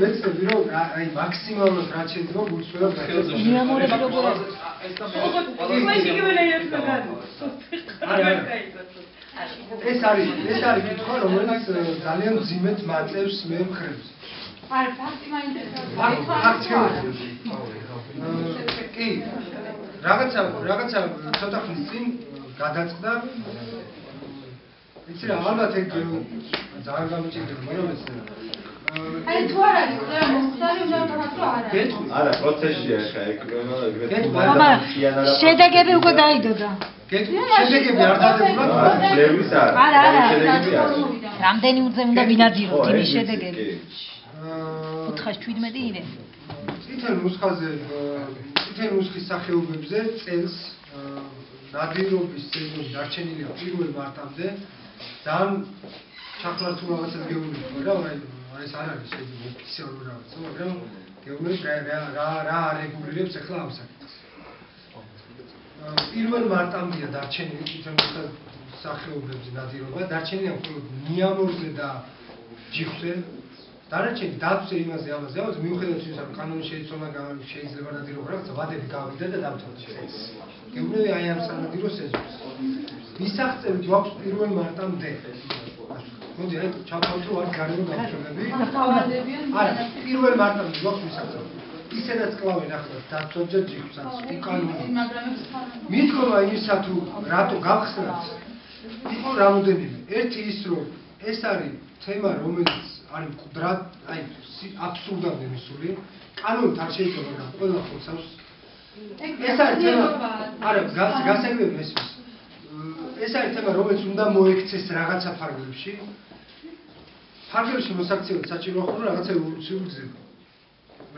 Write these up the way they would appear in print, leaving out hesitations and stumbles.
ვეცდები რომ აი მაქსიმალურად რაც შეიძლება გულწრფელად გახდეს. მიამორები როგორ არის? ეს არის კითხვა, რომელიც ძალიან ძიმედ მაწევს მე მხრებს. არა, ფაქტი მაინტერესებს. კი. რაღაცა ცოტა ხნის წინ გადაწყდა. იცი რა, ალბათ ეგ ძალიან გამიჭირდება, რომ ეცნო. აი თუ არ არის და მოხდარი უნდა გქონდეს რომ არ არის. არა, პროცესია ხა ეგ შედეგები უკვე გაიდოდა. შედეგები არ დადებულა? ლევის არა. არა. რამდენი უძე უნდა ვინადიროთ იმის შედეგები? 4-17 ირე. წითელ ნუსხის სახეობებზე წელს ნადირობის სეზონი დარჩენილია 1 მარტამდე. ძალიან ჩახლართულ რაღაცას გეუბნები რა, აი ეს არ არის შეიძლება ოფიციალური რაღაცა, მაგრამ გეუბნები რა არეგულირებს ახლა ამ საკითხს. 1 მარტამდეა დარჩენილი წითელ ნუსხის სახეობებზე ნადირობა, დარჩენილია მხოლოდ ნიამორზე და ჯიხვზე. დანარჩენი დაცვზე იმაზე მიუხედავად იმისა, რომ კანონი შეიძლება ნადირობა რაღაცა ვადები გავიდა და დამთავრდა. გეუბნები აი ამ სანადირო სეზონს. მისაღწევით გვაქვს 1 მარტამდე. მოდი აი ჩავთავროთ რომ არ გარემო გამშვები. არა, 1 მარტამდე გვაქვს მისაღწევით. ისედაც კლავენ ახლა დაცვაზე ჯიხვსაც, უკანონო. მიდგომა იმისა თუ რატო გავხსნათ იყო რამოდენიმე. ერთი ის რომ ეს არის თემა რომელიც არის მკვდრად, აი აბსურდამდე მისული. კანონით არ შეიძლება მაგრამ ყველა ხოცავს. ეს არის თემა. არა, გასაგებია მესმის. ეს არის თემა რომელიც უნდა მოექცეს რაღაცა ფარგლებში. ფარგლებში მოსაქცევად საჭიროა ხოლმე რაღაცა ევოლუციური გზები.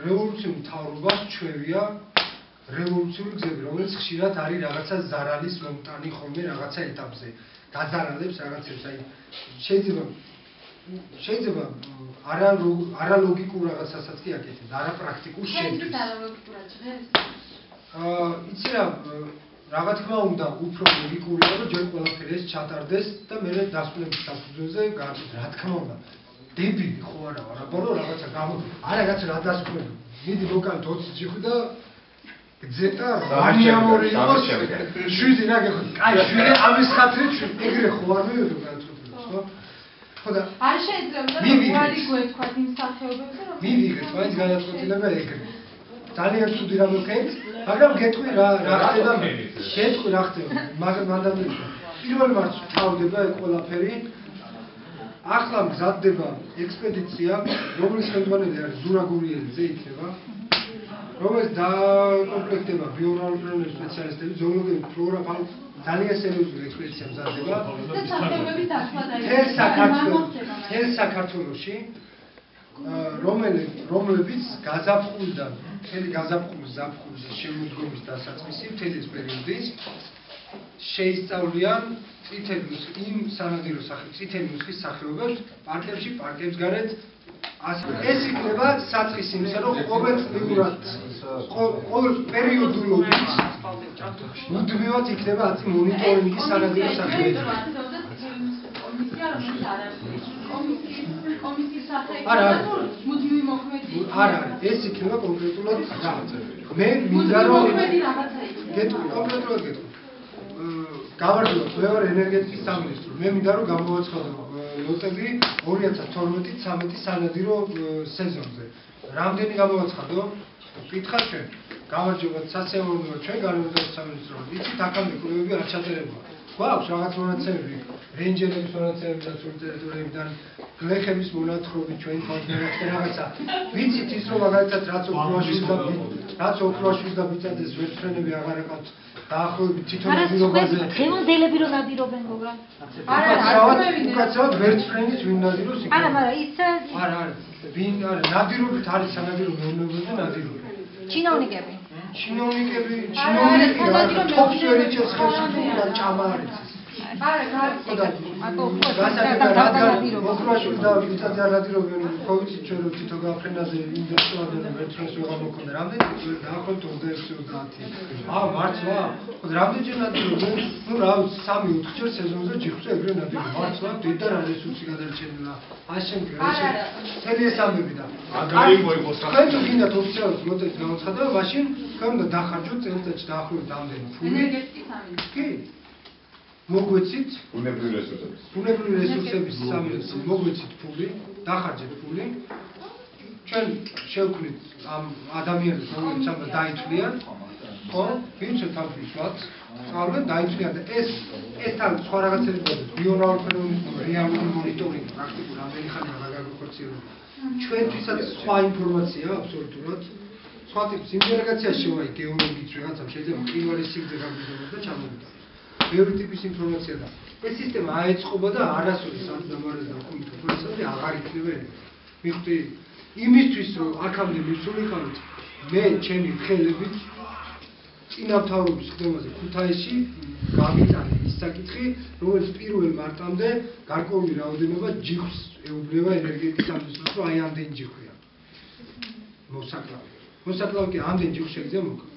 რევოლუციურ მთავრობას ჩვევია რევოლუციური გზები, რომელიც ხშირად არის რაღაცა ზარალის მომტანი ხოლმე რაღაცა ეტაპზე. გაზარალებს რაღაცებს, აი შეიძლება არალოგიკურ რაღაცასაც კი აკეთებს, არაპრაქტიკულ შექმნას. იცი რა, რა თქმა უნდა, უფრო ლოგიკურია, რომ ჯერ ყველაფერი ეს ჩატარდეს და მე დასკვნების საფუძველზე გააკეთოს. რა თქმა უნდა, დებილი ხო არა, აბარო რაღაცა არა რაც რა დასკვნები. მიდი მოკალთ 20 ჯიხვი და გძეტა ვანიამორი იყოს. შვიდი რა გეხოთ. კაი, შვიდი ამის ხათრით ეგრე ხო არ მივიღებ განცხადებას, ხო? ხოდა არ შეიძლება რომ ვარი გვეთქვათ იმ სახეობებზე რომ მივიღეთ, მაინც განაცხადება ეგრე. ძალიან ცუდი რამ ვქენთ, მაგრამ გეტყვი რა ხდება მე. გეტყვი რა ხდება. მანდამი 1 მარტს თავდება ეგ ყველაფერი. ახლა მზადდება ექსპედიცია, რომლის ხელმძღვანელი არის ზურა გურიელიძე იქნება, რომელიც დაკომპლექტდება ბიორალოგიური სპეციალისტები, ზოოლოგიური ფლორა, ძალიან სერიოზული ექსპედიცია მზადდება. მთელ საქართველოში, რომლებიც გაზაფხულიდან, მთელი გაზაფხულის ზაფხულის შემოდგომის დასაწყისი, მთელი ეს პერიოდის შეისწავლიან წითელი ნუსხის სახეობებს პარკებს გარეთ. ეს იქნება საწყისი იმისა, რომ ყოველწლიურად ყოველ პერიოდულობით მუდმივად იქნება აწი მონიტორინგი სანადირო სახეობებზე. კომისიის სახეობებზე მუდმივი მოქმედი არა, ეს იქნება კონკრეტულად რა. მე მინდა რომ კონკრეტულად გეტყვი. გავარჯობოთ, მე ვარ ენერგეტიკის სამინისტრო. მე მინდა რომ გამოვაცხადო ლოტები 2012-13 სანადირო სეზონზე. რამდენი გამოვაცხადო? კითხავ ჩვენ. გავარჯობოთ სასიამოვნოა ჩვენ განმარტების სამინისტრო. იცით აქამდე კვლევები არ ჩაწერებულა. გვაქვს რაღაც მონაცემები, რენჯერების მონაცემები და სულ ტერიტორიებიდან, გლეხების მონათხრობი ჩვენ თვალს რაღაცა. ვიცით ის რომ მაგალითად რაც ოქროაშვილს და ბიწაძეს ვერცხლები აღარ აყავთ. დაახლოებით თვითონ ნადირობაზე. ხელმძღვანელები რომ ნადირობენ გოგრა. უკაცრავად ვერცხლენის ვინ ნადირობს იქ. არა, მაგრამ ისა არა. ვინ არა, ნადირობით არის სანადირო მეურნეობა და ნადირობა. ჩინოვნიკები. ჩინოვნიკები, თოფს ვერ იჭერს ხელს და ჭამა არის. არა, გააკეთე. მოქროაშვილ და ვიტაძე არადირობენ COVID-ით ჩვენ რო თვითონ გაფრენაზე ინვესტორებთან ერთად ვეღარ მქონდა რამდენი დაახლოებით 26-30. მართლა? რამდენჯერ ნადირობენ? ნუ რა ვიცი 3-4 ჯერ სეზონზე ჯიხვზე ეგრე ნადირობენ. მართლა დედა რა რესურსი გადარჩენილა. ასენკ თელი ეს ამბები და მაგარი მოიგოს თქვენ თუ გინდათ ოფიციალურად მოწესრიგეთ გამოცხადება, მაშინ თქვენ უნდა დახარჯოთ წელიწადში დაახლოებით ამდენი ფული. ენერგეტიკის სამინისტრო. კი. მოგვეცით უნებრივი რესურსები. უნებრივი რესურსების სამინისტრო მოგვეცით ფული, დახარჯეთ ფული. ჩვენ შევქმნით ამ ადამიანებს, რომლებიც ამ დაითვლიან, ხო? ვინცეთ ამ ფულს, სწავლენ დაითვლიან და ეს თან სხვა რაღაცები მოდის. ბიორაულ ფენომენის რეალური მონიტორინგი პრაქტიკულად რამდენი ხანია გაგახორციელება. ჩვენთვისაც სხვა ინფორმაცია აბსოლუტურად სხვა ტიპის ინტეგრაციაში შევა გეოლოგიც ვიღაცამ შეიძლება მყინვარის სიგრძე გაგვიზრდოს და ჩამოვიდა. ბევრი ტიპის ინფორმაცია და ეს სისტემა აეწყობა და არასოდეს ამდამარეს და კონტროლსა და აღარ იქნება ეს. მიხდი იმისთვის რომ აქამდე მისულიყავით მე ჩემი ხელებით წინამთავრობის ხდომაზე ქუთაისში გამიტანე ის საკითხი, რომელიც 1 მარტამდე გარკვეული რაოდენობა ჯიხვს ეუბნება ენერგეტიკის სამინისტროს, რომ აი ამდენი ჯიხვია მოსაკლავი. მოსაკლავი კი ამდენი ჯიხვ შეიძლება მოკლა.